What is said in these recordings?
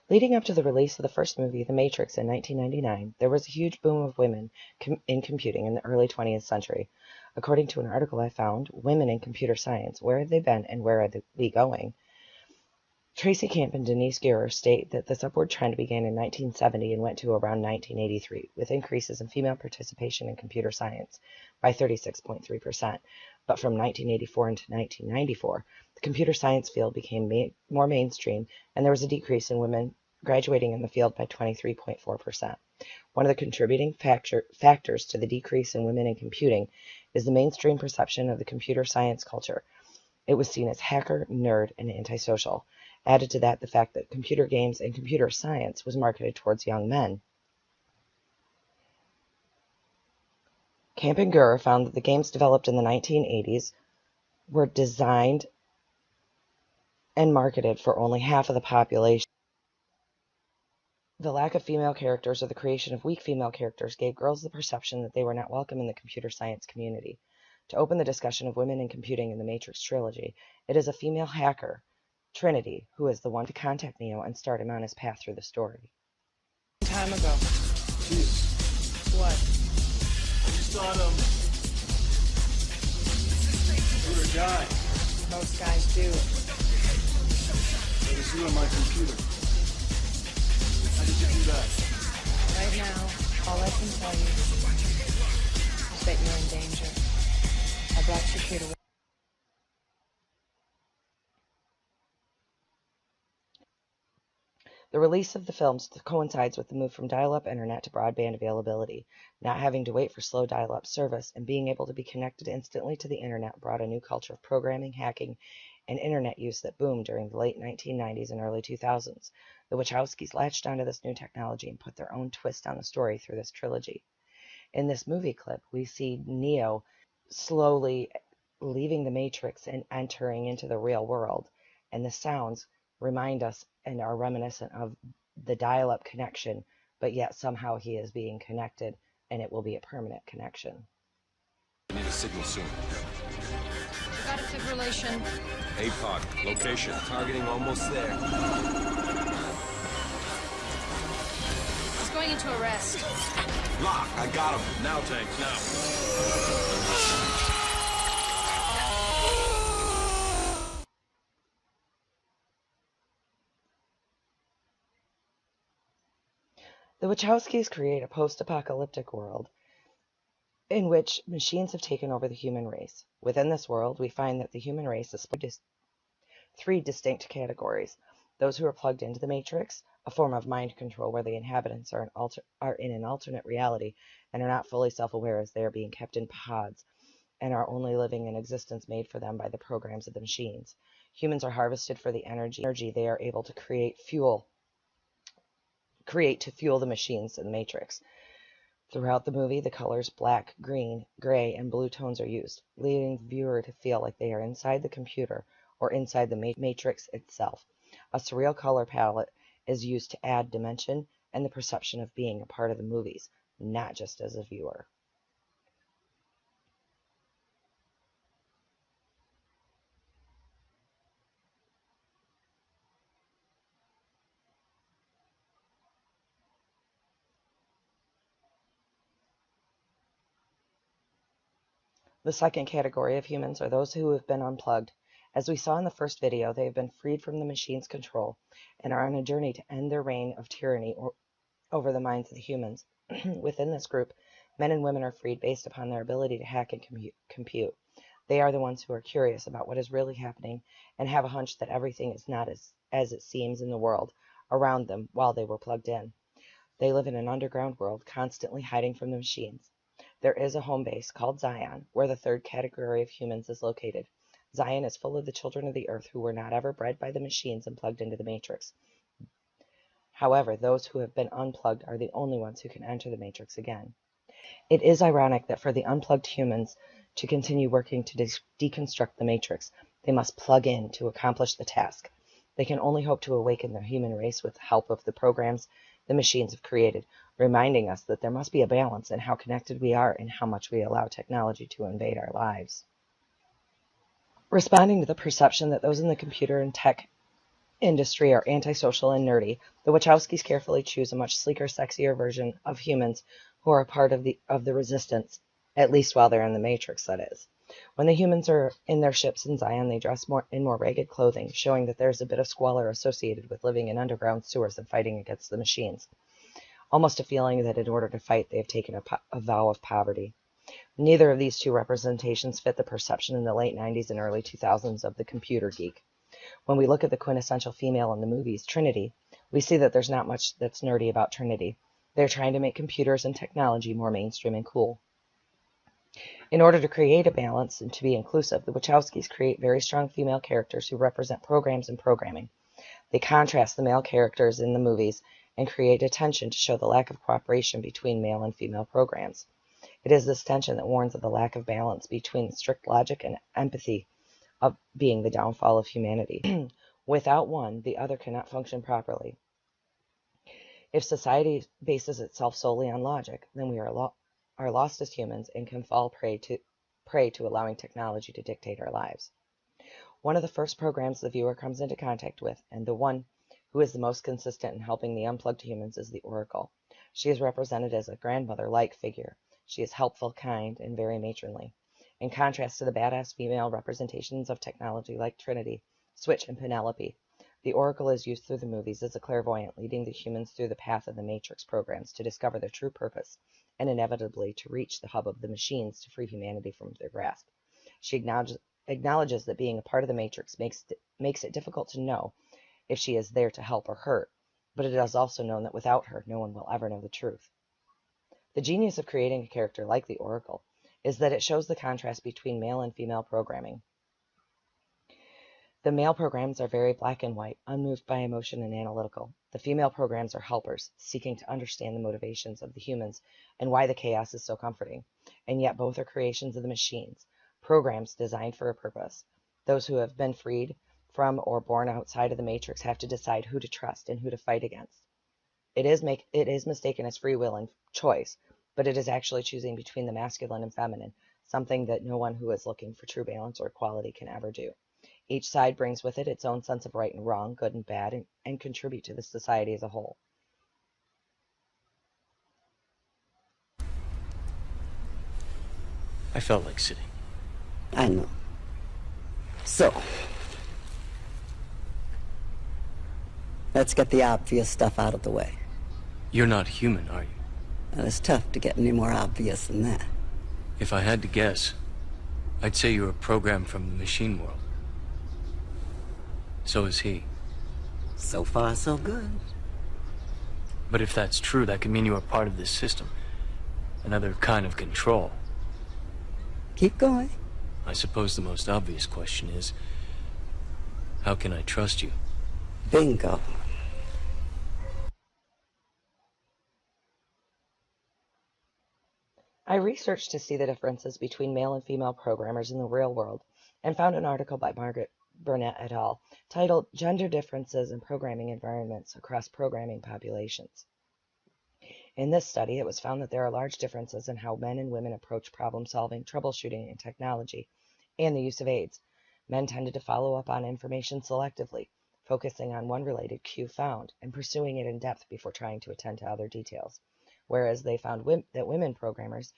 Leading up to the release of the first movie, The Matrix, in 1999, there was a huge boom of women in computing in the early 20th century. According to an article I found, Women in Computer Science, Where Have They Been and Where Are We Going? Tracy Camp and Denise Guerrer state that this upward trend began in 1970 and went to around 1983, with increases in female participation in computer science by 36.3%. But from 1984 into 1994, the computer science field became more mainstream, and there was a decrease in women graduating in the field by 23.4%. One of the contributing factors to the decrease in women in computing is the mainstream perception of the computer science culture. It was seen as hacker, nerd, and antisocial. Added to that, the fact that computer games and computer science was marketed towards young men. Camp and Guerrer found that the games developed in the 1980s were designed and marketed for only half of the population. The lack of female characters or the creation of weak female characters gave girls the perception that they were not welcome in the computer science community. To open the discussion of women in computing in the Matrix trilogy, it is a female hacker, Trinity, who is the one to contact Neo and start him on his path through the story. Time ago. Jeez. What? I just thought, you would die. Most guys do. It was you on my computer. How did you do that? Right now, all I can tell you is that you're in danger. I brought you here to... The release of the films coincides with the move from dial-up internet to broadband availability. Not having to wait for slow dial-up service and being able to be connected instantly to the internet brought a new culture of programming, hacking, and internet use that boomed during the late 1990s and early 2000s. The Wachowskis latched onto this new technology and put their own twist on the story through this trilogy. In this movie clip, we see Neo slowly leaving the Matrix and entering into the real world, and the sounds remind us and are reminiscent of the dial-up connection, but yet somehow he is being connected, and it will be a permanent connection. I need a signal soon. Got a fibrillation. APOC, location. Targeting almost there. He's going into arrest. Lock, I got him. Now, tanks, now. The Wachowskis create a post-apocalyptic world in which machines have taken over the human race. Within this world, we find that the human race is split into three distinct categories. Those who are plugged into the Matrix, a form of mind control where the inhabitants are in an alternate reality and are not fully self-aware as they are being kept in pods and are only living an existence made for them by the programs of the machines. Humans are harvested for the energy they are able to create to fuel the machines in the Matrix. Throughout the movie, the colors black, green, gray, and blue tones are used, leading the viewer to feel like they are inside the computer or inside the Matrix itself. A surreal color palette is used to add dimension and the perception of being a part of the movies, not just as a viewer. The second category of humans are those who have been unplugged. As we saw in the first video, they have been freed from the machine's control and are on a journey to end their reign of tyranny over the minds of the humans. Within this group, men and women are freed based upon their ability to hack and compute. They are the ones who are curious about what is really happening and have a hunch that everything is not as it seems in the world around them while they were plugged in. They live in an underground world, constantly hiding from the machines. There is a home base called Zion, where the third category of humans is located. Zion is full of the children of the earth who were not ever bred by the machines and plugged into the Matrix. However, those who have been unplugged are the only ones who can enter the Matrix again. It is ironic that for the unplugged humans to continue working to deconstruct the Matrix, they must plug in to accomplish the task. They can only hope to awaken the human race with the help of the programs the machines have created, reminding us that there must be a balance in how connected we are and how much we allow technology to invade our lives. Responding to the perception that those in the computer and tech industry are antisocial and nerdy, the Wachowskis carefully choose a much sleeker, sexier version of humans who are a part of the resistance, at least while they're in the Matrix, that is. When the humans are in their ships in Zion, they dress in more ragged clothing, showing that there's a bit of squalor associated with living in underground sewers and fighting against the machines. Almost a feeling that in order to fight, they have taken a vow of poverty. Neither of these two representations fit the perception in the late 90s and early 2000s of the computer geek. When we look at the quintessential female in the movies, Trinity, we see that there's not much that's nerdy about Trinity. They're trying to make computers and technology more mainstream and cool. In order to create a balance and to be inclusive, the Wachowskis create very strong female characters who represent programs and programming. They contrast the male characters in the movies and create a tension to show the lack of cooperation between male and female programs. It is this tension that warns of the lack of balance between strict logic and empathy of being the downfall of humanity. Without one, the other cannot function properly. If society bases itself solely on logic, then we are lost as humans and can fall prey to allowing technology to dictate our lives. One of the first programs the viewer comes into contact with, and the one who is the most consistent in helping the unplugged humans, is the Oracle. She is represented as a grandmother-like figure. She is helpful, kind, and very matronly. In contrast to the badass female representations of technology like Trinity, Switch, and Penelope, the Oracle is used through the movies as a clairvoyant, leading the humans through the path of the Matrix programs to discover their true purpose and inevitably to reach the hub of the machines to free humanity from their grasp. She acknowledges that being a part of the Matrix makes it difficult to know if she is there to help or hurt, but it is also known that without her, no one will ever know the truth. The genius of creating a character like the Oracle is that it shows the contrast between male and female programming. The male programs are very black and white, unmoved by emotion and analytical. The female programs are helpers, seeking to understand the motivations of the humans and why the chaos is so comforting. And yet both are creations of the machines, programs designed for a purpose. Those who have been freed from or born outside of the Matrix have to decide who to trust and who to fight against. It is mistaken as free will and choice, but it is actually choosing between the masculine and feminine, something that no one who is looking for true balance or equality can ever do. Each side brings with it its own sense of right and wrong, good and bad, and contribute to the society as a whole. I felt like sitting. I know. So, let's get the obvious stuff out of the way. You're not human, are you? And it's tough to get any more obvious than that. If I had to guess, I'd say you're a program from the machine world. So is he. So far, so good. But if that's true, that could mean you are part of this system. Another kind of control. Keep going. I suppose the most obvious question is, how can I trust you? Bingo. I researched to see the differences between male and female programmers in the real world and found an article by Margaret Burnett et al. Titled Gender Differences in Programming Environments Across Programming Populations. In this study, it was found that there are large differences in how men and women approach problem solving, troubleshooting, and technology, and the use of aids. Men tended to follow up on information selectively, focusing on one related cue found and pursuing it in depth before trying to attend to other details, whereas they found that women programmers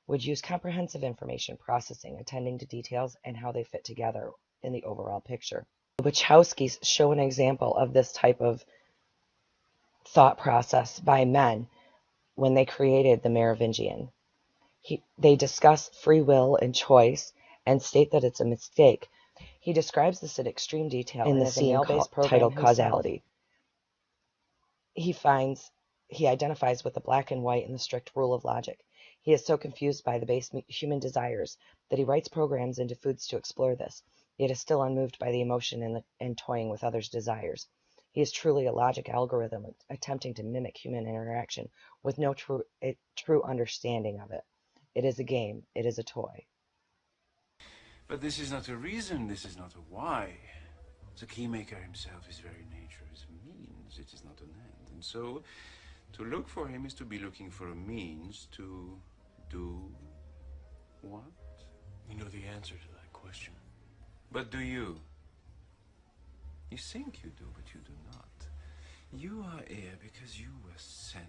would use comprehensive information processing, attending to details, and how they fit together in the overall picture. The Wachowskis show an example of this type of thought process by men when they created the Merovingian. They discuss free will and choice and state that it's a mistake. He describes this in extreme detail in the scene titled Causality. He identifies with the black and white and the strict rule of logic. He is so confused by the base human desires that he writes programs into foods to explore this, yet is still unmoved by the emotion and toying with others' desires. He is truly a logic algorithm attempting to mimic human interaction with no true understanding of it. It is a game. It is a toy. But this is not a reason, this is not a why. The keymaker himself, his very nature is a means, it is not an end. And so, to look for him is to be looking for a means to do what? You know the answer to that question. But do you? You think you do, but you do not. You are here because you were sent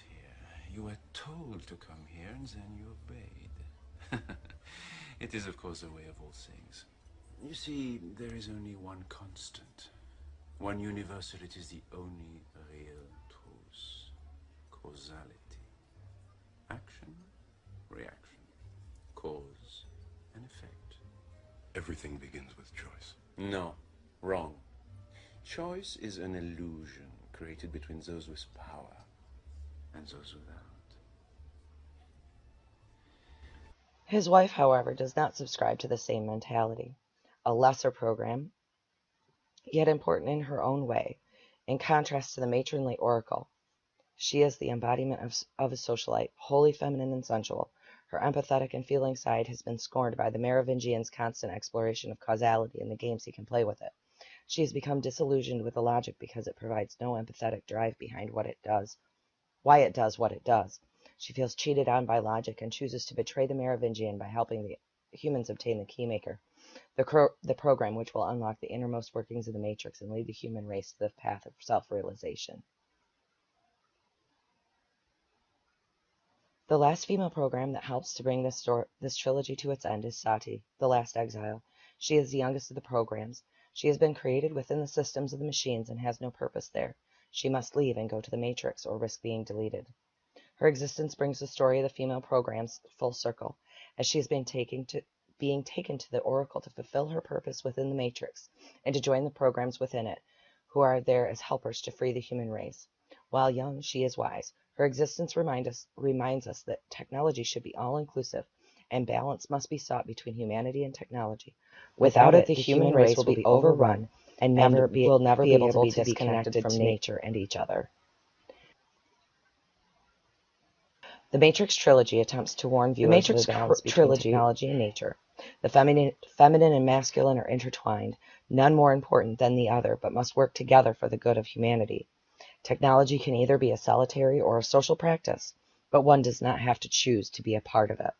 here. You were told to come here, and then you obeyed. It is, of course, the way of all things. You see, there is only one constant, one universal. It is the only real truth. Causality. Action, reaction, cause and effect. Everything begins with choice. No, wrong. Choice is an illusion created between those with power and those without. His wife, however, does not subscribe to the same mentality. A lesser program, yet important in her own way, in contrast to the matronly Oracle. She is the embodiment of a socialite, wholly feminine and sensual. Her empathetic and feeling side has been scorned by the Merovingian's constant exploration of causality in the games he can play with it. She has become disillusioned with the logic because it provides no empathetic drive behind why it does what it does. She feels cheated on by logic and chooses to betray the Merovingian by helping the humans obtain the Keymaker, the program which will unlock the innermost workings of the Matrix and lead the human race to the path of self-realization. The last female program that helps to bring this trilogy to its end is Sati, the Last Exile. She is the youngest of the programs. She has been created within the systems of the machines and has no purpose there. She must leave and go to the Matrix or risk being deleted. Her existence brings the story of the female programs full circle, as she has been taken to the Oracle to fulfill her purpose within the Matrix and to join the programs within it, who are there as helpers to free the human race. While young, she is wise. Her existence reminds us that technology should be all-inclusive, and balance must be sought between humanity and technology. Without it, the human race will be overrun and will never be able to be disconnected from nature and each other. The Matrix Trilogy attempts to warn viewers of the balance between technology and nature. The feminine and masculine are intertwined, none more important than the other, but must work together for the good of humanity. Technology can either be a solitary or a social practice, but one does not have to choose to be a part of it.